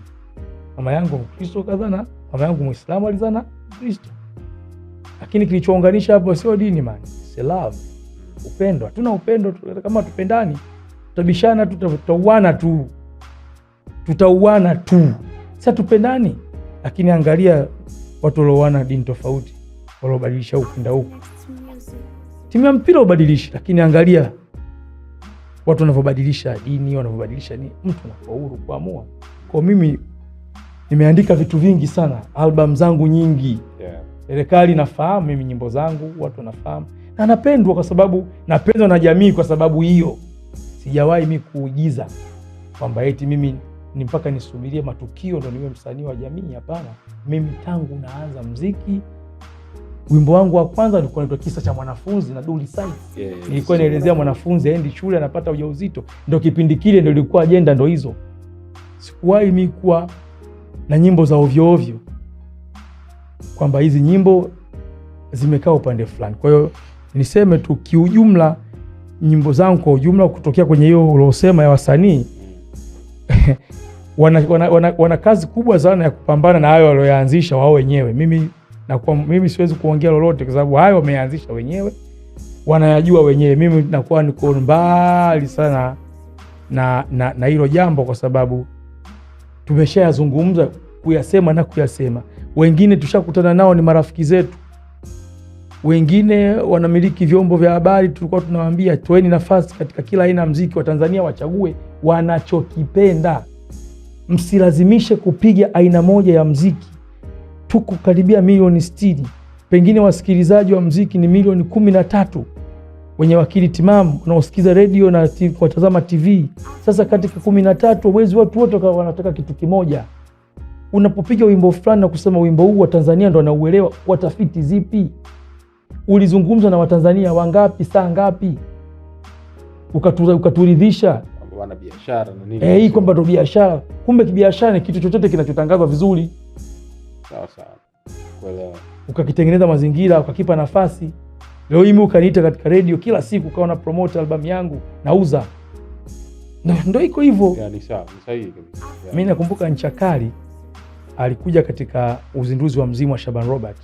Mama yangu Mkristo kadhana, mama yangu Muislamu alizana Kristo. Lakini kilichounganisha hapo sio dini man, it's love. Upendo. Hatuna upendo kama tupendani. Tutabishana, tutauana tu. Tutauana tu. Sasa tupendani. Lakini angalia watu walioana dini tofauti, waliobadilisha upenda huko. Timu ya mpira ubadilishi, lakini angalia watu wanavyobadilisha dini, wanavyobadilisha nini, mtu anakuwa huru kuamua. Kwa mimi nimeandika vitu vingi sana, album zangu nyingi. Serikali nafahamu mimi nyimbo zangu, watu wanafahamu. Na napendwa kwa sababu napendwa na jamii kwa sababu hiyo. Sijawahi mimi kuigiza kwamba eti mimi ni mpaka nisubirie matukio ndio niwe msanii wa jamii, hapana. Mimi tangu naanza muziki, wimbo wangu wa kwanza ulikuwa unaitwa Kisa cha Mwanafunzi na Dully Sykes. Nilikuwa naelezea mwanafunzi aendi shule anapata ujauzito. Ndio kipindi kile ndio ilikuwa agenda ndio hizo. Sikuwahi mimi kuwa na nyimbo za ovyo ovyo kwamba hizi nyimbo zimekaa upande fulani. Kwa hiyo niseme tu kiujumla nyimbo zangu kwa ujumla kutokea kwenye hiyo ulosema ya wasanii wana kazi kubwa sana ya kupambana na hayo walioanzisha wao wenyewe. Mimi siwezi kuongea lolote kwa sababu hayo wameanzisha wenyewe, wanayajua wenyewe. Mimi nakuwa niko mbali sana na hilo jambo kwa sababu tumeshayazungumza, kuyasema na kuyasema. Wengine tushakutana nao, ni marafiki zetu. Wengine wanamiliki vyombo vya habari, tulikuwa tunawaambia toeni nafasi katika kila aina ya muziki wa Tanzania, wachague wanachokipenda. Msilazimishe kupiga aina moja ya muziki. Tuko karibia milioni 60. Pengine wasikilizaji wa muziki ni milioni 13. Wenye wakili timamu wanaosikiza radio na watazama TV. Sasa katika 13 wezi watu wote wanataka kitu kimoja. Unapopiga wimbo fulani na kusema wimbo huu wa Tanzania ndo wanauelewa, watafiti zipi? Ulizungumza na Watanzania wangapi, saa ngapi? Ukaturidhisha wana biashara na nini? Hii kwamba ndo biashara. Kumbe kibiashara ni kitu chochote kinachotangazwa vizuri. Sawa. Kuelewa. Ukakitengeneza mazingira, ukakipa nafasi. Leo hii ukaniita katika radio kila siku ukaona promote album yangu, nauza. Ndio iko hivyo. Ni sawa, ni sahihi kabisa. Mimi nakumbuka Nchakali alikuja katika uzinduzi wa Mzimu wa Shaban Robert.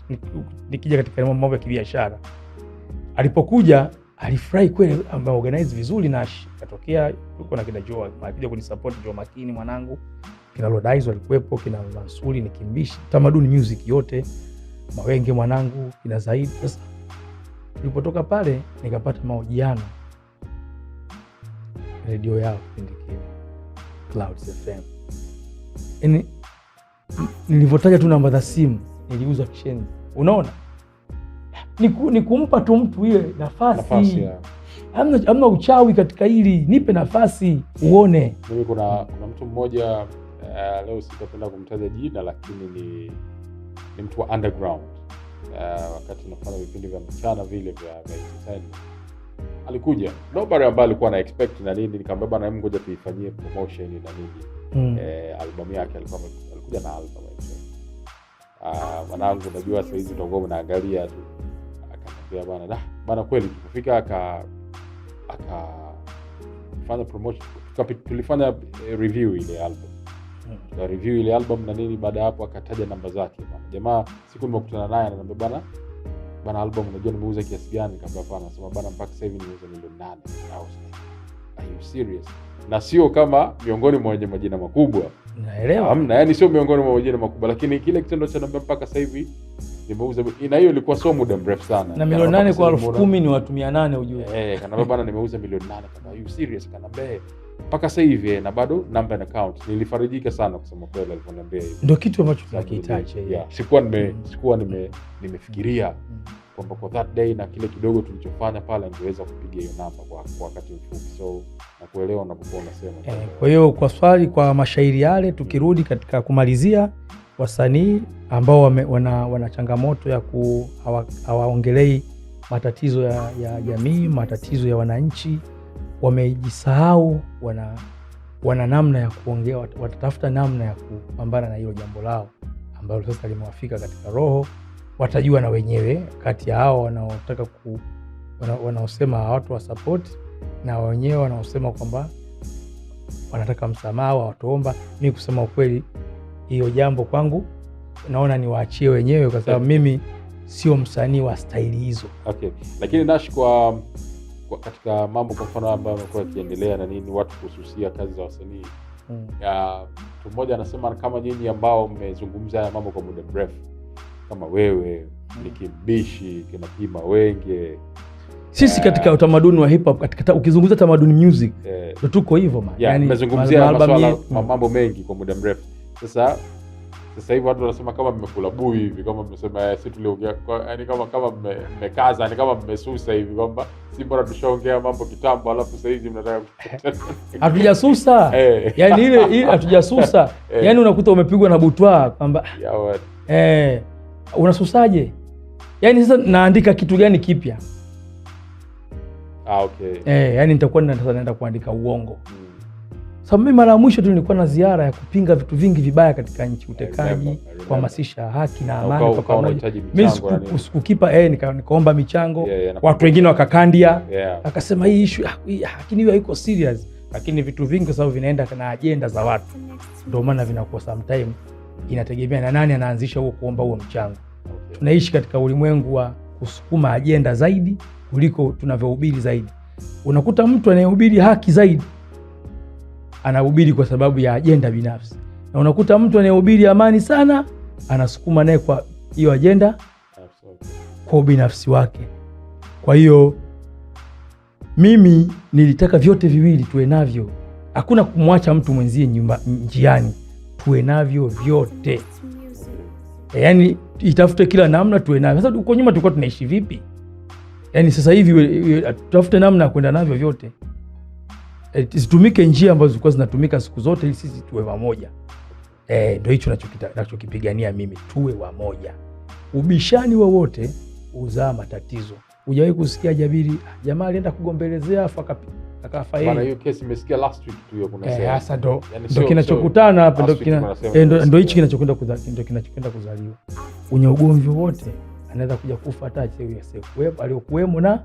Nikija katika mambo ya kibiashara. Alipokuja alifurahi kweli, organize vizuri na katokea kulikuwa na kina Joe, alikuja kunisupport Joe Makini mwanangu. Kina Lodaizo alikuwepo, kina Mansuri Nikimbishi, Tamaduni Music yote, Mawenge mwanangu, kina Zaidi. Sasa nilipotoka pale nikapata mahojiano radio yao kipindi kile Clouds FM. Nilivyotaja tu namba za simu niliuza kishenzi. Unaona? ni kumpa tu mtu ile nafasi. Hamna uchawi katika hili, nipe nafasi uone. Mimi kuna mtu mmoja leo sitapenda kumtaja jina, lakini ni mtu wa underground. Wakati nafanya vipindi vya mchana vile vya entertainment, alikuja nobody ambaye alikuwa na expect na nini, nikamwambia bana, hebu ngoja tuifanyie promotion na nini. Album yake alikuja na album hiyo. Mwanangu, unajua sasa hizi ndio naangalia tu, akaniambia bana kweli tukifika akafanya promotion, tulifanya review ile album. Review ile album na nini, baada hapo akataja namba zake bana. Jamaa siku nimekutana naye ananiambia bana album unajua nimeuza kiasi gani? Nikamwambia hapana. Anasema bana mpaka sasa hivi nimeuza milioni 8. Are you serious? Na sio kama miongoni mwa wenye majina makubwa. Naelewa. Hamna, yani sio miongoni mwa majina makubwa, lakini kile kitendo cha namba mpaka sasa hivi nimeuza, na hiyo ilikuwa so muda mrefu sana. Na milioni 8 kwa 10,000 ni watu 800 ujue. Kanambia bana nimeuza milioni 8. Kama are you serious? Kanambia mpaka sasa hivi na bado namba na account. Nilifarijika sana kusema kweli aliponiambia hivyo. Ndio kitu ambacho tunakihitaji. Sikuwa nimefikiria kwamba kwa that day na kile kidogo tulichofanya pale angeweza kupiga hiyo namba kwa wakati mfupi. So na kuelewa unapokuwa unasema. Kwa hiyo kwa mashairi yale, tukirudi katika kumalizia, wasanii ambao wana changamoto ya hawaongelei matatizo ya jamii, matatizo ya wananchi, wamejisahau, wana namna ya kuongea, watatafuta namna ya kupambana na hilo jambo lao ambalo sasa limewafika katika roho. Watajua na wenyewe, kati ya hao wanaotaka wanaosema watu wa support na wenyewe wanaosema kwamba wanataka msamaha watuomba. Mimi kusema ukweli, hiyo jambo kwangu naona niwaachie wenyewe, kwa sababu mimi sio msanii wa staili hizo. Okay, lakini Nash kwa katika mambo kwa mfano ambayo yamekuwa yakiendelea na nini, watu kuhususia kazi za wasanii. Mtu mmoja anasema kama nyinyi ambao mmezungumza haya mambo kwa muda mrefu, kama wewe, Nikimbishi, kina Pima Wenge, sisi katika utamaduni wa hip hop, katika ukizungumza tamaduni music ndio tuko hivyo man. Yani mmezungumzia masuala mambo mengi kwa muda mrefu. Sasa hivi watu wanasema kama mmekula bui hivi, kama mmesema sisi tuliongea, yani kama mmekaza, yani kama mmesusa hivi, kwamba si bora tushaongea mambo kitambo alafu sasa hivi mnataka hatujasusa. Yani ile hatujasusa. Yani unakuta umepigwa na butwa kwamba unasusaje? Yani sasa naandika kitu gani kipya? Okay. Yani nitakuwa naenda kuandika uongo. Sababu mimi mara mwisho tu nilikuwa na ziara ya kupinga vitu vingi vibaya katika nchi, utekaji, kuhamasisha haki na amani kwa pamoja. Mimi sikukipa nikaomba michango, watu wengine wakakandia, akasema hii issue lakini hiyo haiko serious, lakini vitu vingi kwa sababu vinaenda na agenda za watu, ndio maana vinakuwa sometime inategemea na nani anaanzisha huo kuomba huo mchango. Tunaishi katika ulimwengu wa kusukuma agenda zaidi kuliko tunavyohubiri zaidi. Unakuta mtu anayehubiri haki zaidi anahubiri kwa sababu ya agenda binafsi, na unakuta mtu anayehubiri amani sana anasukuma naye kwa hiyo agenda kwa binafsi wake. Kwa hiyo mimi nilitaka vyote viwili tuwe navyo, hakuna kumwacha mtu mwenzie njiani, tuwe navyo vyote. Yani itafute kila namna tuwe navyo. Sasa uko nyuma tulikuwa tunaishi vipi? Yani sasa hivi tutafute namna ya kwenda navyo vyote. Zitumike njia ambazo zilikuwa zinatumika siku zote ili sisi tuwe wamoja. Ndio hicho nachokipigania mimi, tuwe wamoja. Ubishani wowote uzaa matatizo. Hujawahi kusikia jamaa alienda kugombelezea afa akafa yeye? Bana, hiyo kesi nimesikia last week tu hiyo kuna sasa. Sasa ndio kinachokutana hapa, ndio hichi kinachokwenda kuzaliwa. Kwenye ugomvi wote anaweza kuja kufa hata asiyekuwepo, aliyokuwemo na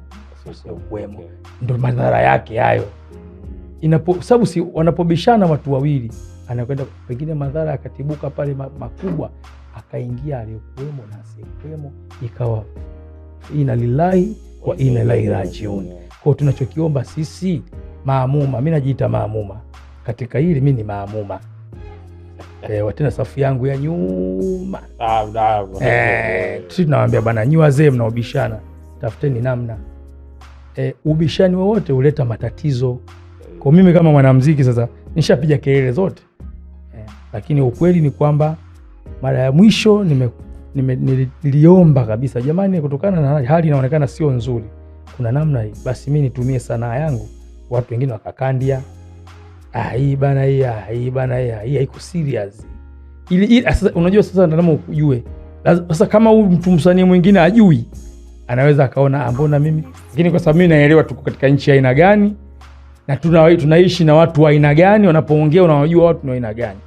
asiyekuwemo. Ndio madhara yake hayo. Sababu si wanapobishana watu wawili, anakwenda pengine madhara yakatibuka pale makubwa, akaingia aliyokuwemo na asiyekuwemo, ikawa inna lillahi wa inna ilaihi rajiun. Kwa tunachokiomba sisi maamuma, mimi najiita maamuma katika hili, mimi ni maamuma watena safu yangu ya nyuma. Sisi tunawaambia bana, nyi wazee mnaobishana, tafuteni namna. Ubishani wowote huleta matatizo. Kwa mimi kama mwanamuziki sasa nishapiga kelele zote, lakini ukweli ni kwamba mara ya mwisho niliomba kabisa, jamani, kutokana na hali inaonekana sio nzuri, kuna namna hii, basi mimi nitumie sanaa yangu. Watu wengine wakakandia, hii bana, hii bana, hii haiko serious. Sasa unajua, sasa ndio ujue sasa, kama huyu mtu msanii mwingine ajui, anaweza akaona mbona mimi, lakini kwa sababu mimi naelewa tuko katika nchi ya aina gani na tunaishi na watu wa aina gani, wanapoongea unawajua watu ni wa aina gani.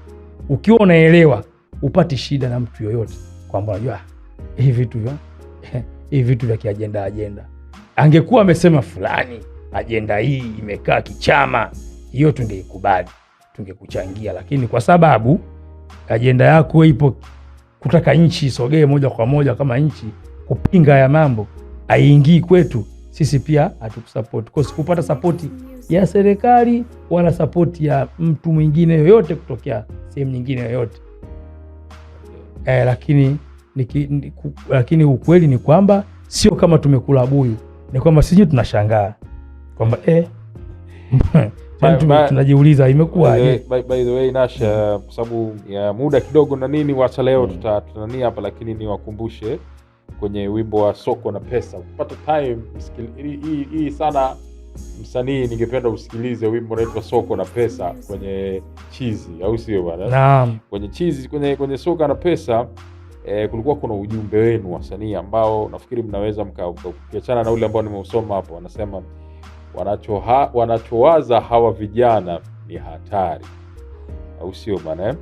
Ukiwa unaelewa, upati shida na mtu yoyote kwamba unajua hivi vitu vya kiajenda. Angekuwa amesema fulani ajenda hii imekaa kichama, hiyo tungeikubali, tungekuchangia, lakini kwa sababu ajenda yako ipo kutaka nchi isogee moja kwa moja kama nchi, kupinga ya mambo haingii kwetu, sisi pia hatukusupport. Kwa sikupata support ya serikali wala support ya mtu mwingine yoyote kutokea sehemu nyingine yoyote. Lakini ukweli ni kwamba sio kama tumekula buyu, ni kwamba sisi tunashangaa kwamba tunajiuliza imekuwa. By the way Nash, kwa sababu ya muda kidogo na nini, wacha leo tutanania hapa, lakini niwakumbushe kwenye wimbo wa Soko na Pesa, upata time hii sana msanii, ningependa usikilize wimbo unaitwa Soko na Pesa kwenye Chizi, au sio bwana? Naam. Kwenye Chizi, kwenye Soko na Pesa kulikuwa kuna ujumbe wenu wasanii ambao nafikiri mnaweza mkaachana na ule ambao nimeusoma hapo. Wanasema wanachowaza hawa vijana ni hatari, au sio bwana?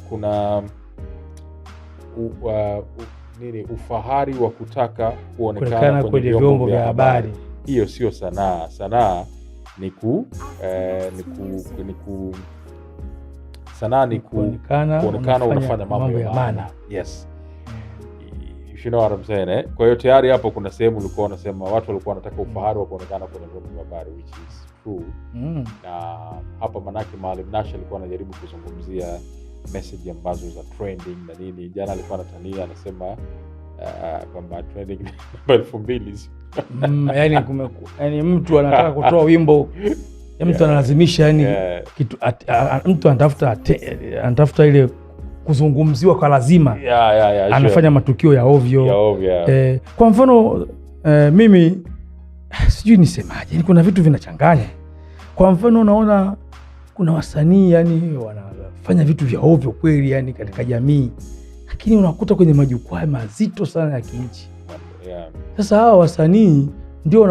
Kuna ufahari wa kutaka kuonekana kwenye vyombo vya habari. Hiyo sio sanaa. Sanaa ni kuonekana unafanya mambo ya maana. Yes. You know what I'm saying, Kwa hiyo tayari hapo kuna sehemu ulikuwa unasema watu walikuwa wanataka ufahari wa kuonekana kwenye vyombo vya habari, which is true. Na hapa manake Maalim Nash alikuwa anajaribu kuzungumzia message ambazo za trending na nini. Jana alikuwa anatania, anasema kwamba trending namba 2000. Yani mtu anataka kutoa wimbo, mtu analazimisha, kitu mtu anatafuta ile kuzungumziwa kwa lazima. Anafanya matukio ya ovyo. Kwa mfano mimi sijui nisemaje, ni kuna vitu vinachanganya. Kwa mfano unaona kuna wasanii wanafanya vitu vya ovyo kweli katika jamii, lakini unakuta kwenye majukwaa mazito sana ya kinchi. Sasa hawa wasanii ndio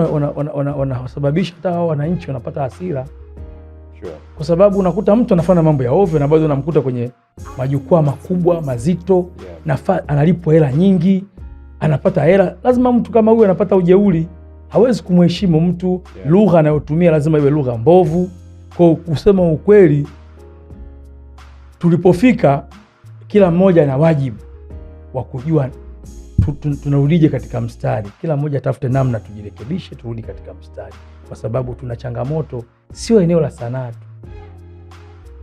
wanasababisha hata hawa wananchi wanapata hasira. Kwa sababu unakuta mtu anafanya mambo ya ovyo na bado unamkuta kwenye majukwaa makubwa mazito, na analipwa hela nyingi, anapata hela. Lazima mtu kama huyu anapata ujeuri, hawezi kumheshimu mtu. Lugha anayotumia lazima iwe lugha mbovu. Kwa kusema ukweli, tulipofika kila mmoja ana wajibu wa kujua tunarudije katika mstari. Kila mmoja atafute namna tujirekebishe, turudi katika mstari, kwa sababu tuna changamoto, sio eneo la sanaa tu.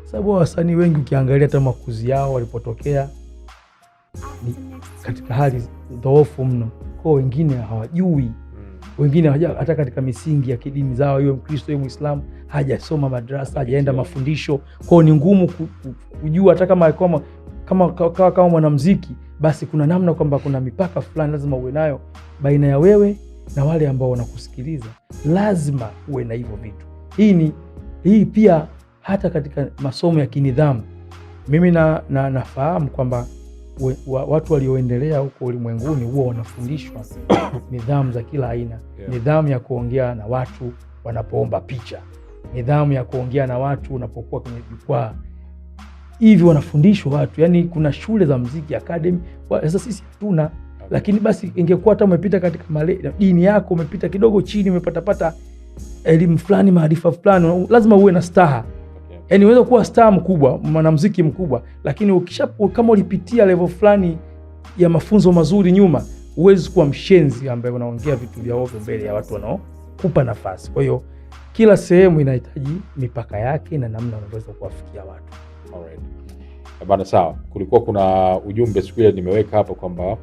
Sababu wasanii wengi ukiangalia hata makuzi yao walipotokea ni katika hali dhoofu mno. Kwa wengine hawajui, wengine hata katika misingi ya kidini zao, iwe Mkristo iwe Muislamu, hajasoma madrasa, hajaenda mafundisho. Kwa ni ngumu kujua, hata kama mwanamuziki, basi kuna namna kwamba kuna mipaka fulani lazima uwe nayo baina ya wewe na wale ambao wanakusikiliza. Lazima uwe na hivyo vitu. Hii pia hata katika masomo ya kinidhamu. Mimi nafahamu kwamba watu walioendelea huko ulimwenguni huwa wanafundishwa nidhamu za kila aina. Nidhamu ya kuongea na watu wanapoomba picha, nidhamu ya kuongea na watu unapokuwa kwenye jukwaa. Hivi wanafundishwa watu, kuna shule za muziki academy. Sasa sisi hatuna. Lakini basi ingekuwa hata umepita katika dini yako, umepita kidogo chini, umepata elimu fulani, maarifa fulani, lazima uwe na staha. Unaweza kuwa star mkubwa, mwanamuziki mkubwa, lakini kama ulipitia level fulani ya mafunzo mazuri nyuma, huwezi kuwa mshenzi ambaye unaongea vitu vya ovyo mbele ya watu wanaokupa nafasi. Kwa hiyo kila sehemu inahitaji mipaka yake na namna unaweza kuwafikia watu. Alright. Bana, sawa. Kulikuwa kuna ujumbe siku ile nimeweka hapa kwamba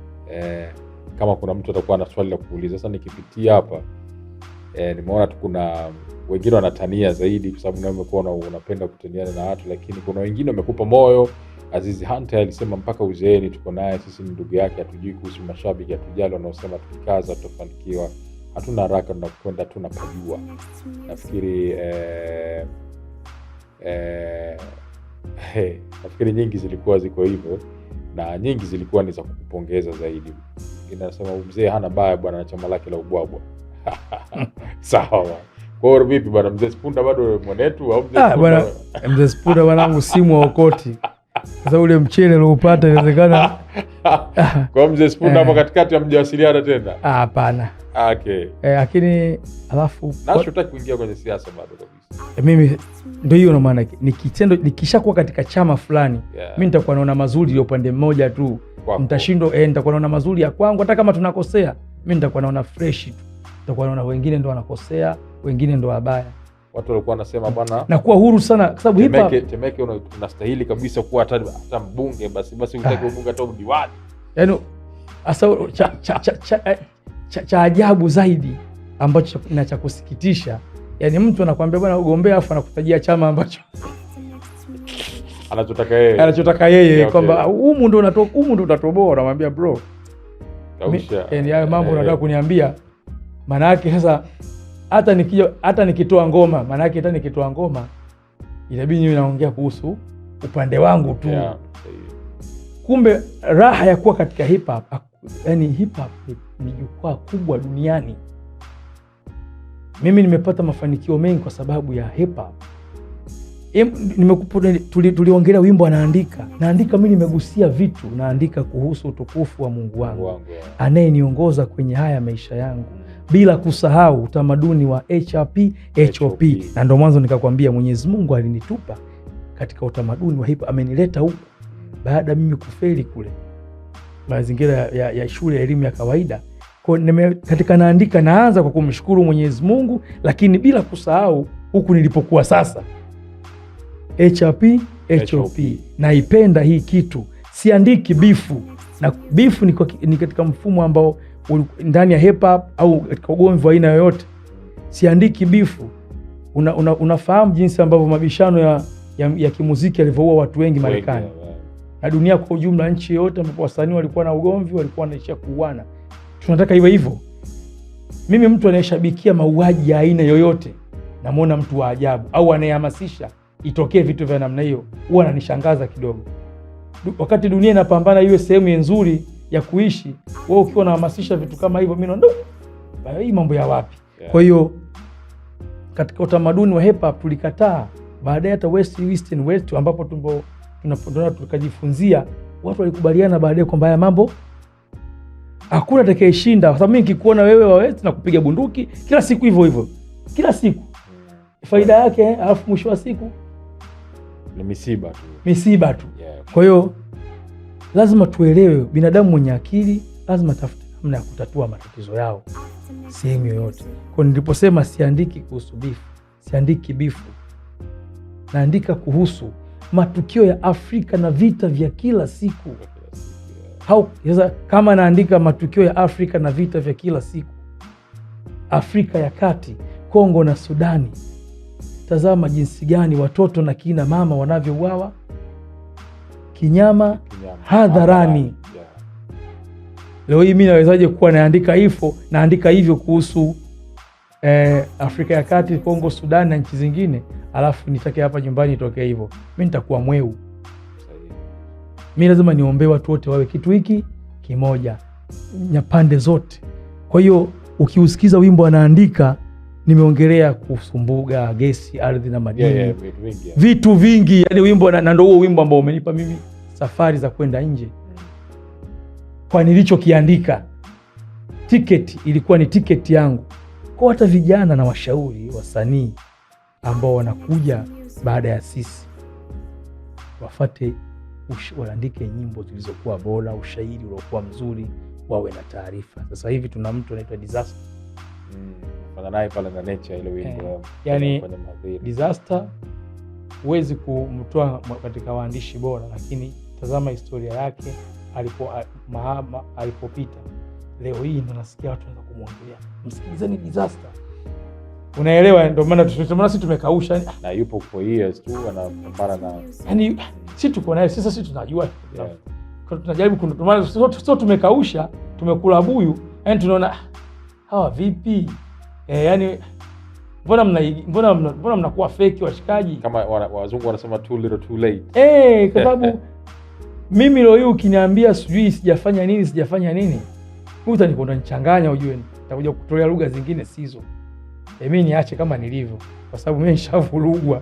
kama kuna mtu atakuwa na swali la kuuliza. Sasa nikipitia hapa nimeona tu kuna wengine wanatania zaidi, kwa sababu nawe umekuwa unapenda kutaniana na watu, lakini kuna wengine wamekupa moyo, Azizi Hunter alisema mpaka uzeeni tuko naye, sisi ni ndugu yake, hatujui kuhusu mashabiki, hatujali wanaosema tukikaza tutafanikiwa, hatuna haraka, tunakwenda tunapajua. Nafikiri nafikiri nyingi zilikuwa ziko hivyo, na nyingi zilikuwa ni za kupongeza zaidi. Inasema mzee hana baya bwana na chama lake la ubwabwa. Sawa. Kwa hiyo vipi bwana, mzee Spunda bado mwanetu au mzee bwana? Mzee Spunda wanangu simu wa okoti. Sasa ule mchele uliopata inawezekana. Kwa mzee Spunda hapo katikati hamjawasiliana tena? Hapana. Okay. Lakini alafu nataka kuingia kwenye siasa bado kabisa. Mimi ndio hiyo, na maana nikitendo nikishakuwa katika chama fulani, mimi nitakuwa naona mazuri ya upande mmoja tu. Nitashindwa nitakuwa naona mazuri ya kwangu, hata kama tunakosea, mimi nitakuwa naona fresh tu. Nitakuwa naona wengine ndio wanakosea, wengine ndio wabaya. Watu walikuwa wanasema bwana, na kuwa huru sana kwa sababu hip hop Temeke unastahili kabisa kuwa hata mbunge, basi utake mbunge hata diwani. Yaani asa cha ajabu zaidi ambacho na cha kusikitisha, yani mtu anakuambia bwana ugombea, afu anakutajia chama ambacho anachotaka yeye kwamba humu ndo utatoboa. Unamwambia bro, yani haya mambo unataka kuniambia? Maana yake sasa hata nikitoa ngoma, maana yake hata nikitoa ngoma inabidi niwe naongea kuhusu upande wangu tu. Kumbe raha ya kuwa katika hip hop, yani hip hop ni jukwaa kubwa duniani. Mimi nimepata mafanikio mengi kwa sababu ya hip hop. Tuliongelea wimbo naandika mimi nimegusia vitu, naandika kuhusu utukufu wa Mungu wangu anayeniongoza kwenye haya maisha yangu, bila kusahau utamaduni wa HOP. Na ndio mwanzo nikakwambia Mwenyezi Mungu alinitupa katika utamaduni wa hip hop, amenileta huku baada mimi kufeli kule mazingira ya shule ya elimu ya kawaida. Kwa katika naandika, naanza kwa kumshukuru Mwenyezi Mungu, lakini bila kusahau huku nilipokuwa sasa. HOP. Naipenda hii kitu. Siandiki bifu. Na bifu ni katika mfumo ambao ndani ya hip hop au katika ugomvi wa aina yoyote. Siandiki bifu. Unafahamu jinsi ambavyo mabishano ya kimuziki yalivyoua watu wengi Marekani. Na dunia kwa ujumla, nchi yote ambapo wasanii walikuwa na ugomvi, walikuwa wanaishia kuuana. Tunataka iwe hivyo. Mimi mtu anayeshabikia mauaji ya aina yoyote, namuona mtu wa ajabu, au anayehamasisha itokee vitu vya namna hiyo, huwa ananishangaza kidogo. Wakati dunia inapambana iwe sehemu nzuri ya kuishi, wewe ukiwa unahamasisha vitu kama hivyo, mimi naona hii mambo ya wapi? Kwa hiyo katika utamaduni wa hip hop tulikataa. Baadaye hata West ambapo tukajifunzia, watu walikubaliana baadaye kwamba haya mambo hakuna atakayeshinda, kwa sababu mimi nikikuona wewe wawezi na kupiga bunduki kila siku hivyo kila siku, faida yake alafu mwisho wa siku ni misiba tu. Kwa hiyo lazima tuelewe, binadamu mwenye akili lazima tafute namna ya kutatua matatizo yao sehemu yoyote. Kwa niliposema siandiki kuhusu bifu, siandiki bifu, naandika kuhusu matukio ya Afrika na vita vya kila siku. Kama naandika matukio ya Afrika na vita vya kila siku, Afrika ya Kati, Kongo na Sudani, tazama jinsi gani watoto na kina mama wanavyouawa kinyama hadharani. Leo hii mimi nawezaje kuwa naandika hivyo kuhusu Afrika ya Kati, Kongo, Sudani na nchi zingine, alafu nitake hapa nyumbani itokee hivyo? Mimi nitakuwa mweu. Mimi lazima niombe watu wote wawe kitu hiki kimoja, nyapande zote. Kwa hiyo ukiusikiza wimbo anaandika, nimeongelea kuhusu mbuga, gesi, ardhi na madini, vitu vingi. Yani wimbo na ndio huo wimbo ambao umenipa mimi safari za kwenda nje kwa nilichokiandika. Tiketi ilikuwa ni tiketi yangu kwa hata vijana na washauri wasanii ambao wanakuja baada ya sisi, wafate waandike nyimbo zilizokuwa bora, ushairi uliokuwa mzuri, wawe na taarifa. Sasa hivi tuna mtu anaitwa Disaster. Naye pale na nature ile wimbo. Yani Disaster huwezi kumtoa katika waandishi bora, lakini tazama historia yake alipopita. Leo hii ndo nasikia watu wanaanza kumwongelea, msikilizeni Disaster. Unaelewa, ndio maana sisi tumekausha. Na yupo for years tu anapambana na yani sisi tuko naye sisi tunajua. Kwa tunajaribu kuntumana sio tumekausha, tumekula buyu. Yani tunaona hawa vipi? Yani mbona mnakuwa fake washikaji? Kama wazungu wanasema too little too late. Kwa sababu mimi leo hii ukiniambia sijui sijafanya nini, utanikonda nichanganya, ujue nitakuja kutolea lugha zingine sizo. Mimi niache kama nilivyo, kwa sababu mimi nishavurugwa.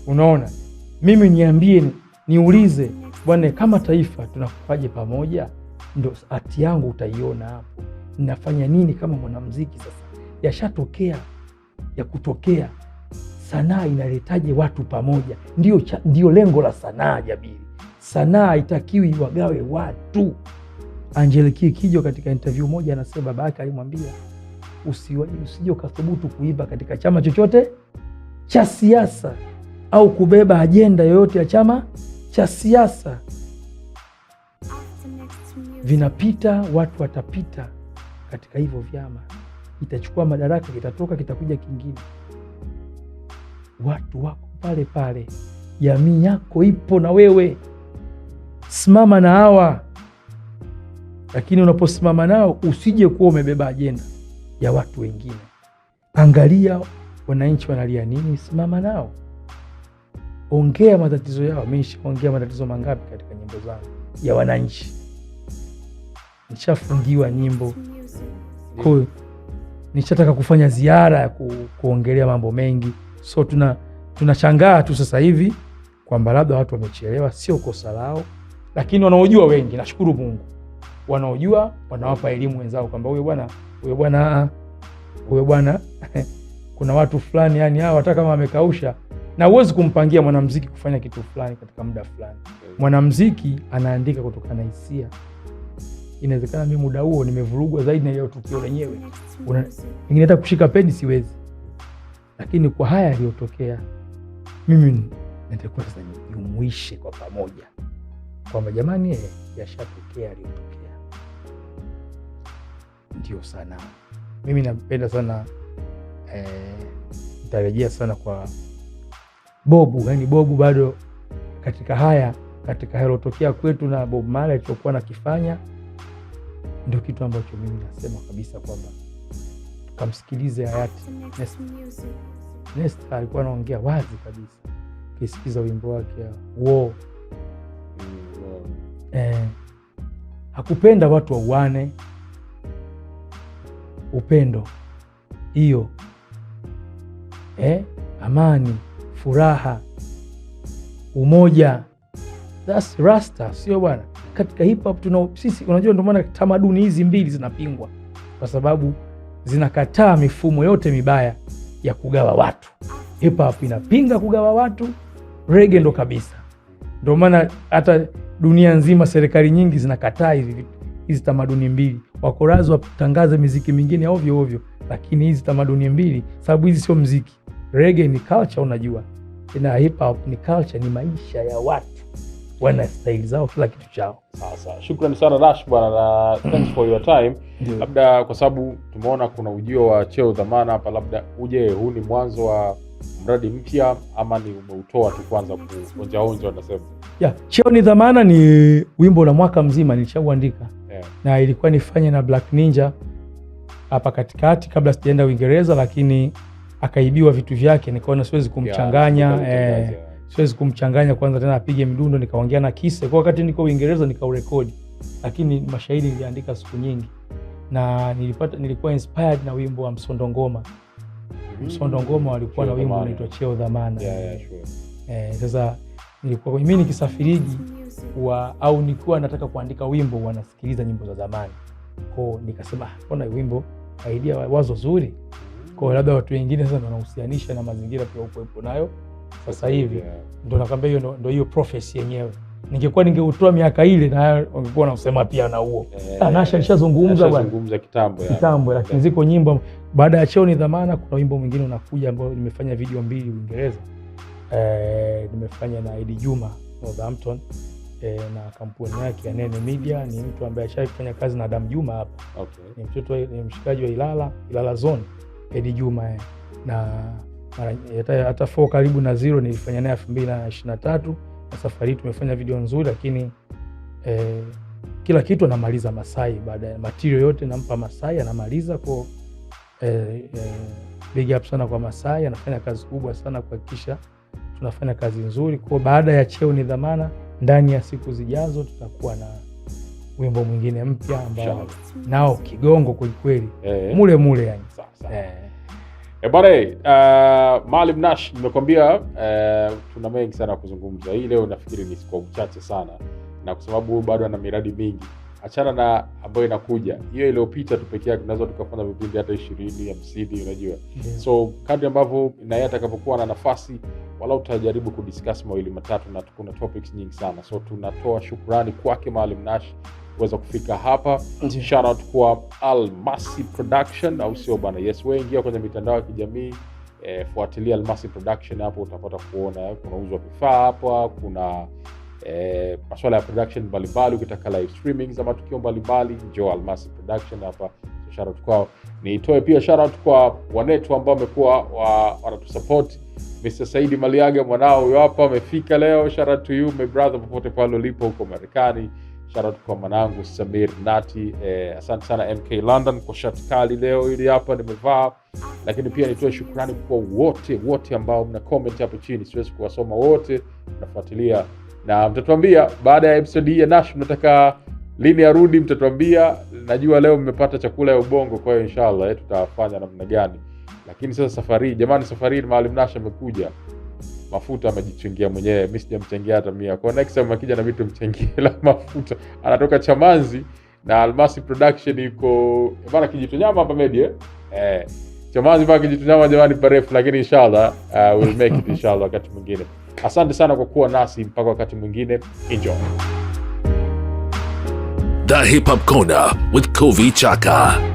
Unaona, mimi niulize bwana, kama taifa tunakufaje pamoja, ndio hati yangu utaiona hapo. Ninafanya nini kama mwanamuziki sasa? Yashatokea ya kutokea. Sanaa inaletaje watu pamoja? Ndio lengo la sanaa, Jabiri. Sanaa haitakiwi wagawe watu. Angelique Kidjo katika interview moja anasema baba yake alimwambia usije ukathubutu kuiba katika chama chochote cha siasa au kubeba ajenda yoyote ya chama cha siasa. Vinapita, watu watapita katika hivyo vyama, itachukua madaraka, kitatoka, kitakuja kingine. Watu wako pale pale, jamii yako ipo na wewe, simama na hawa. Lakini unaposimama nao usije kuwa umebeba ajenda ya watu wengine. Angalia wananchi wanalia nini, simama nao, ongea matatizo yao. Mimi nishaongea matatizo mangapi katika nyimbo zangu ya wananchi, nishafungiwa nyimbo, nishataka kufanya ziara ya kuongelea mambo mengi. So tunashangaa tu sasa hivi kwamba labda watu wamechelewa, sio kosa lao, lakini wanaojua wengi, nashukuru Mungu, wanaojua wanawapa elimu wenzao kwamba huyo bwana kuna watu fulani, yani hao hata kama wamekausha, na huwezi kumpangia mwanamuziki kufanya kitu fulani katika muda fulani. Mwanamuziki anaandika kutokana na hisia. Inawezekana mimi muda huo nimevurugwa zaidi na ile tukio lenyewe, ingine hata kushika pedi siwezi, lakini kwa haya yaliyotokea mimi nitakuwa sasa nijumuishe kwa pamoja kwamba jamani, yashatokea yaliyotokea. Ndio sana mimi napenda sana, nitarejea sana kwa Bobu. Yani Bobu bado katika haya, katika yaliyotokea kwetu na Bob Marley alichokuwa nakifanya, ndio kitu ambacho mimi nasema kabisa kwamba tukamsikilize hayati Nesta. Alikuwa anaongea wazi kabisa, kisikiza wimbo wake War. Hakupenda watu wauane. Upendo hiyo, amani, furaha, umoja, that's Rasta, sio bwana? Katika hip hop sisi, unajua, ndio maana tamaduni hizi mbili zinapingwa, kwa sababu zinakataa mifumo yote mibaya ya kugawa watu. Hip hop inapinga kugawa watu, reggae ndo kabisa. Ndio maana hata dunia nzima serikali nyingi zinakataa hizi tamaduni mbili. Wakorazi watangaze miziki mingine ovyo ovyo, lakini hizi tamaduni mbili, sababu hizi sio mziki. Reggae ni culture, unajua, na hip hop ni culture, ni maisha ya watu, wana style zao, kila kitu chao. Sawa. Shukrani sana Nash bwana, na thanks for your time. Labda kwa sababu tumeona kuna ujio wa Cheo Dhamana hapa, labda huu ni mwanzo wa mradi mpya ama ni umeutoa tu kwanza kuonja wanasema? Cheo ni Dhamana ni wimbo la mwaka mzima nilishauandika. Na ilikuwa nifanye na Black Ninja hapa katikati kabla sijaenda Uingereza, lakini akaibiwa vitu vyake, nikaona siwezi kumchanganya. Siwezi kumchanganya kwanza tena apige midundo. Nikaongea na Kise kwa wakati niko Uingereza, nikaurekodi, lakini mashairi niliandika siku nyingi, na nilikuwa inspired na wimbo wa Msondo Ngoma. Msondo Ngoma walikuwa na wimbo unaitwa Cheo Dhamana. Sasa nilikuwa mimi nikisafiriji au nilikuwa nataka kuandika wimbo wanasikiliza nyimbo za zamani, kwa nikasema mbona wimbo idea wazo zuri, kwa labda watu wengine sasa wanahusianisha na mazingira pia upo nayo sasa hivi. Ndio nakwambia hiyo ndio hiyo prophecy yenyewe. Ningeutoa miaka ile na wangekuwa wanasema pia na huo. Nasha alishazungumza bwana, kitambo, lakini ziko nyimbo baada ya Cheo ni Dhamana. Kuna wimbo mwingine unakuja ambao nimefanya video 2 Uingereza. Nimefanya na Eddie Juma Northampton, na kampuni yake ya Nene Media. Ni mtu ambaye ashafanya kazi na Adam Juma hapa. Ni mtoto, ni mshikaji wa Ilala Zone, Eddie Juma. na hata 4 karibu na 0 nilifanya naye 2023, na safari tumefanya video nzuri, lakini kila kitu anamaliza Masai. Baada ya material yote nampa Masai, anamaliza kwa big up sana kwa Masai, anafanya kazi kubwa sana kuhakikisha tunafanya kazi nzuri. Kwa baada ya Cheo ni Dhamana, ndani ya siku zijazo tutakuwa na wimbo mwingine mpya ambao nao kigongo kweli mule yani. Maalim Nash, nimekwambia tuna mengi sana kuzungumza. Hii leo nafikiri ni siku chache sana, na kwa sababu bado ana miradi mingi, achana na ambayo inakuja. Hiyo iliyopita tu pekee yake tunaweza tukafanya vipindi hata 20, 50, unajua. So kadri ambavyo na yeye atakapokuwa na nafasi, wala utajaribu kudiscuss mawili matatu, na kuna topics nyingi sana. So tunatoa shukrani kwake Maalim Nash kuweza kufika hapa. Shout out kwa Almasi Production, au sio bana? Yes, wewe ingia kwenye mitandao ya kijamii, fuatilia Almasi Production, hapo utapata kuona kunauzwa vifaa hapa, kuna masuala ya production mbalimbali. Ukitaka live streaming za matukio mbalimbali, njoo Almasi Production hapa. So shout out kwao. Nitoe pia shout out kwa wanetu ambao wamekuwa wanatusupport. Mr. Saidi Maliaga, mwanao huyo hapa amefika leo. Shout out to you my brother, popote pale ulipo huko Marekani. Shout out kwa mwanangu Samir Nati. Asante sana MK London kwa shati kali leo ili hapa nimevaa. Lakini pia nitoe shukrani kwa wote ambao mna comment hapo chini. Siwezi kuwasoma wote, mnafuatilia. Na mtatuambia baada ya episode hii ya Nash mnataka lini arudi, mtatuambia. Najua leo mmepata chakula ya ubongo, kwa hiyo inshallah tutafanya namna gani. Lakini sasa safari, jamani, safari Maalim Nash amekuja. Mafuta amejichangia mwenyewe, mimi sijamchangia hata 100. Kwa next time akija na vitu mchangie la mafuta. Anatoka Chamazi na Almasi Production iko bana Kijitonyama hapa media. Chamazi mpaka Kijitonyama jamani parefu, lakini inshallah we'll make it inshallah wakati mwingine. Asante sana kwa kuwa nasi mpaka wakati mwingine. Enjoy. The Hip Hop Corner with Kovi Chaka.